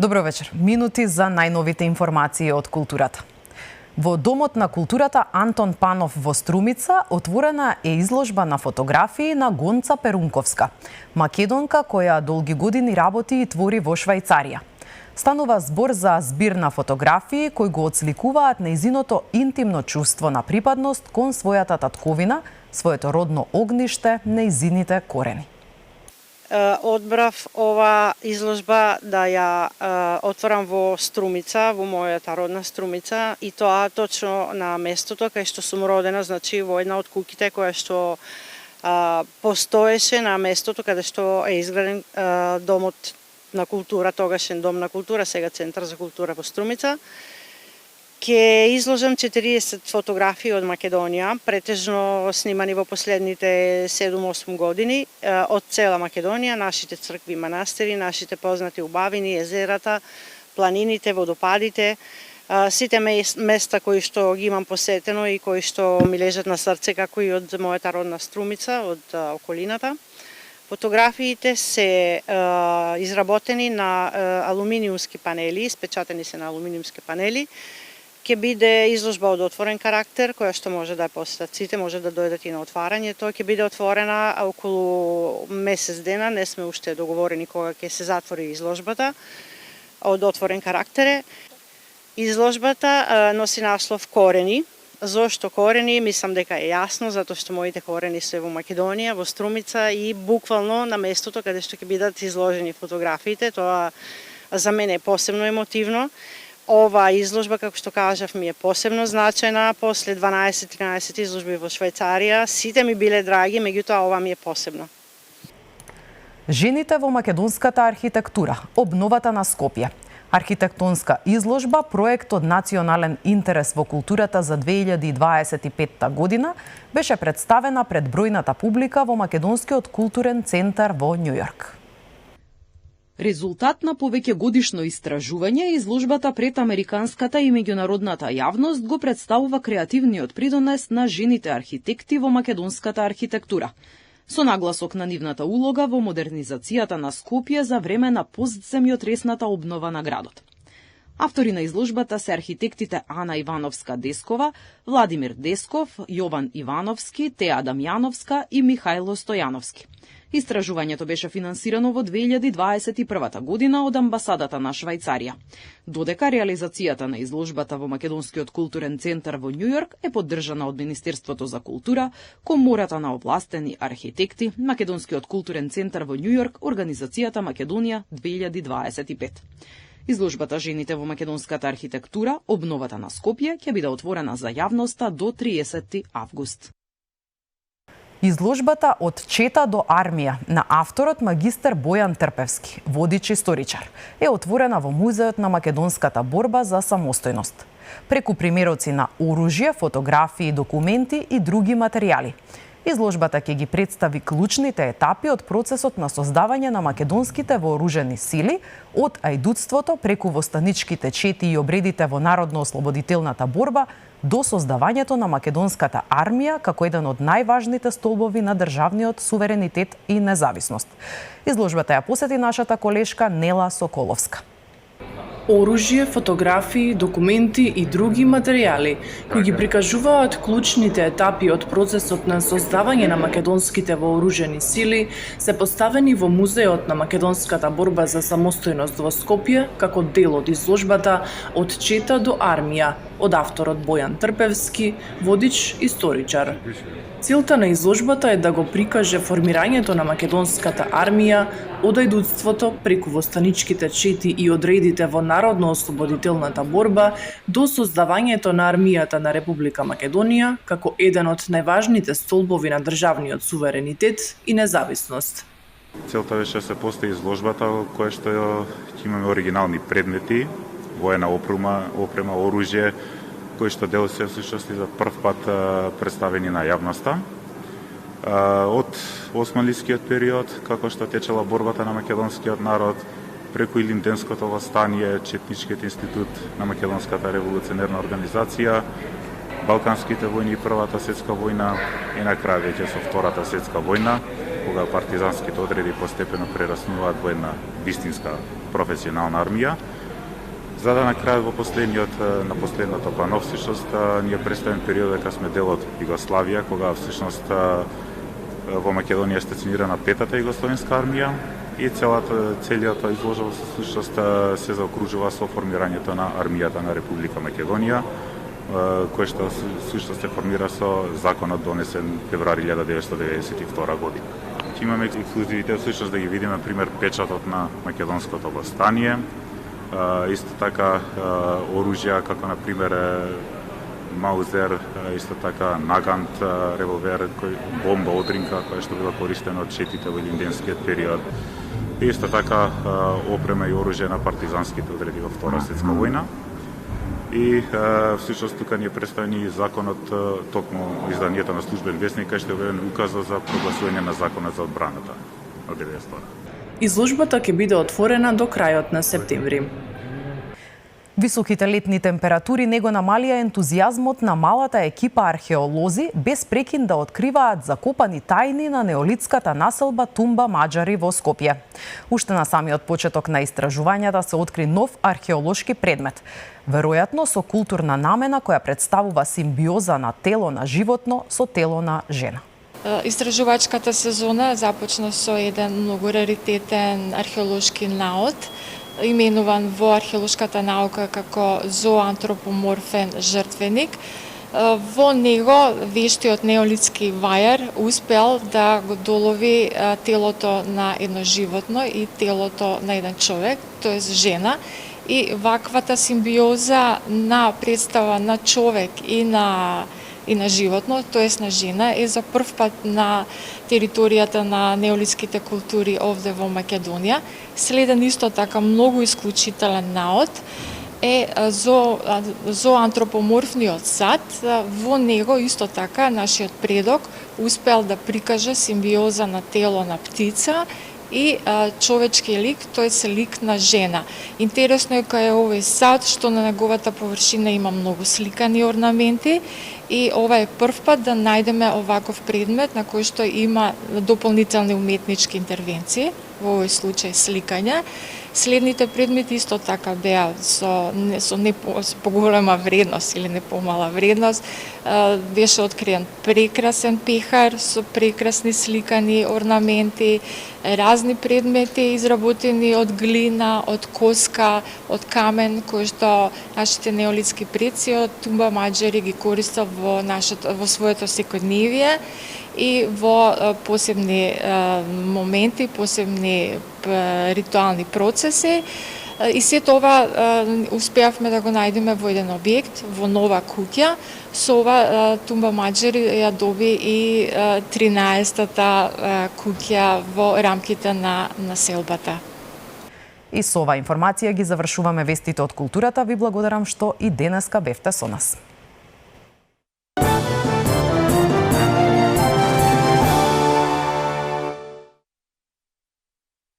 Добро вечер. Минути за најновите информации од културата. Во Домот на културата Антон Панов во Струмица отворена е изложба на фотографии на Гонца Перунковска, македонка која долги години работи и твори во Швајцарија. Станува збор за збир на фотографии кои го отсликуваат нејзиното интимно чувство на припадност кон својата татковина, своето родно огниште, нејзините корени. Одбрав ова изложба да ја отворам во Струмица, во мојата родна Струмица, и тоа точно на местото кај што сум родена, значи во една од куќите која што постоеше на местото каде што е изграден Домот на култура, тогашен Дом на култура, сега Центар за култура во Струмица. Ке изложам 40 фотографии од Македонија, претежно снимани во последните 7-8 години, од цела Македонија, нашите цркви и манастири, нашите познати убавини, езерата, планините, водопадите, сите места кои што ги имам посетено и кои што ми лежат на срце, како и од мојата родна Струмица, од околината. Фотографиите се изработени на алуминиумски панели, испечатени се на алуминиумски панели. Ќе биде изложба од отворен карактер, која што може да ја посетат сите, може да дојдат и на отварање. Тоа ќе биде отворена околу месец дена, не сме уште договорени кога ќе се затвори изложбата од отворен карактер. Изложбата носи наслов Корени. Зошто корени? Мислам дека е јасно, затоа што моите корени се во Македонија, во Струмица и буквално на местото каде што ќе бидат изложени фотографиите. Тоа за мене е посебно емотивно. Ова изложба, како што кажав, ми е посебно значајна. После 12-13 изложби во Швајцарија, сите ми биле драги, меѓутоа ова ми е посебно. Жените во македонската архитектура, обновата на Скопје. Архитектонска изложба, проект од национален интерес во културата за 2025 година, беше представена пред бројната публика во Македонскиот културен центар во Њујорк. Резултат на повеќе годишно истражување, изложбата пред американската и меѓународната јавност го представува креативниот придонес на жените архитекти во македонската архитектура, со нагласок на нивната улога во модернизацијата на Скопје за време на постземјотресната обнова на градот. Автори на изложбата се архитектите Ана Ивановска-Дескова, Владимир Десков, Јован Ивановски, Теа Дамјановска и Михајло Стојановски. Истражувањето беше финансирано во 2021 година од амбасадата на Швајцарија, додека реализацијата на изложбата во Македонскиот културен центар во Њујорк е поддржана од Министерството за култура, Комората на овластени архитекти, Македонскиот културен центар во Њујорк, организацијата Македонија 2025. Изложбата Жените во македонската архитектура, обновата на Скопје, ќе биде отворена за јавноста до 30 август. Изложбата од чета до армија на авторот магистар Бојан Трпевски, водич историчар, е отворена во Музеот на македонската борба за самостојност. Преку примероци на оружје, фотографии, документи и други материјали. Изложбата ќе ги представи клучните етапи од процесот на создавање на македонските вооружени сили, од ајдутството преку востаничките чети и обредите во народно-ослободителната борба до создавањето на македонската армија како еден од најважните столбови на државниот суверенитет и независност. Изложбата ја посети нашата колешка Нела Соколовска. Оружје, фотографии, документи и други материјали кои ги прикажуваат клучните етапи од процесот на создавање на македонските вооружени сили се поставени во Музеот на македонската борба за самостојност во Скопје како дел од изложбата Од чета до армија од авторот Бојан Трпевски, водич историчар. Целта на изложбата е да го прикаже формирањето на македонската армија од ајдутството преку востаничките чети и одредите во народно-ослободителната борба до создавањето на армијата на Република Македонија како еден од најважните столбови на државниот суверенитет и независност. Целта беше да се постои изложбата која што ќе имаме оригинални предмети, воена опрема, оружје, кои што дел се всушност за прв пат представени на јавноста. Од османлискиот период, како што течела борбата на македонскиот народ, преку Илинденското востание, Четничкиот институт на Македонската револуционерна организација, Балканските војни и Првата светска војна и на крај веќе со Втората светска војна. кога партизанските одреди постепено прераснуваат во една вистинска професионална армија, за да на крајот на последното пано всушност ние представим периодот кога сме дел од Југославија, кога всушност во Македонија е стационирана петата југословенска армија и целиот изложба всушност се заокружува со формирањето на армијата на Република Македонија, кој што всушност се формира со законот донесен февруари 1992 година. Имаме ексклузивите всушност да ги видиме пример печатот на македонското востание, исто така оружја како на пример Маузер, исто така Нагант револвер, бомба одринка која што била користена од четите во илинденскиот период. Исто така опрема и оружје на партизанските одреди во Втора светска војна. И всушност тука ни е представен и законот, токму изданието на Службен весник, кај што е објавен указот за прогласување на законот за одбраната од 1992. Изложбата ќе биде отворена до крајот на септември. Високите летни температури не го намалија ентузијазмот на малата екипа археолози без прекин да откриваат закопани тајни на неолитската населба Тумба Маџари во Скопје. Уште на самиот почеток на истражувањата се откри нов археолошки предмет, веројатно со културна намена која представува симбиоза на тело на животно со тело на жена. Истражувачката сезона започна со еден многу раритетен археолошки наод, именуван во археолошката наука како зооантропоморфен жртвеник. Во него вештиот неолитски вајар успел да го долови телото на едно животно и телото на еден човек, тоест жена, и ваквата симбиоза на представа на човек и на животно, тоест на жена, е за прв пат на територијата на неолитските култури овде во Македонија. Следен исто така многу исклучителен наод е зооантропоморфниот сад. Во него исто така нашиот предок успел да прикаже симбиоза на тело на птица и човечки лик, тоест лик на жена. Интересно е кај овој сад што на неговата површина има многу сликани орнаменти и ова е прв пат да најдеме оваков предмет на кој што има дополнителни уметнички интервенции, во овој случај сликања. Следните предмети исто така беа со поголема вредност или не помала вредност. Беше откриен прекрасен пехар со прекрасни сликани орнаменти, разни предмети изработени од глина, од коска, од камен, кои што нашите неолитски предци од Тумба Маџари ги користел во своето секојдневие и во посебни моменти, посебни ритуални процеси. И се тоа успеавме да го најдеме во еден објект, во нова куќа. Со ова Тумба Маџари ја доби и 13-та куќа во рамките на населбата. И со оваа информација ги завршуваме вестите од културата. Ви благодарам што и денеска бевте со нас.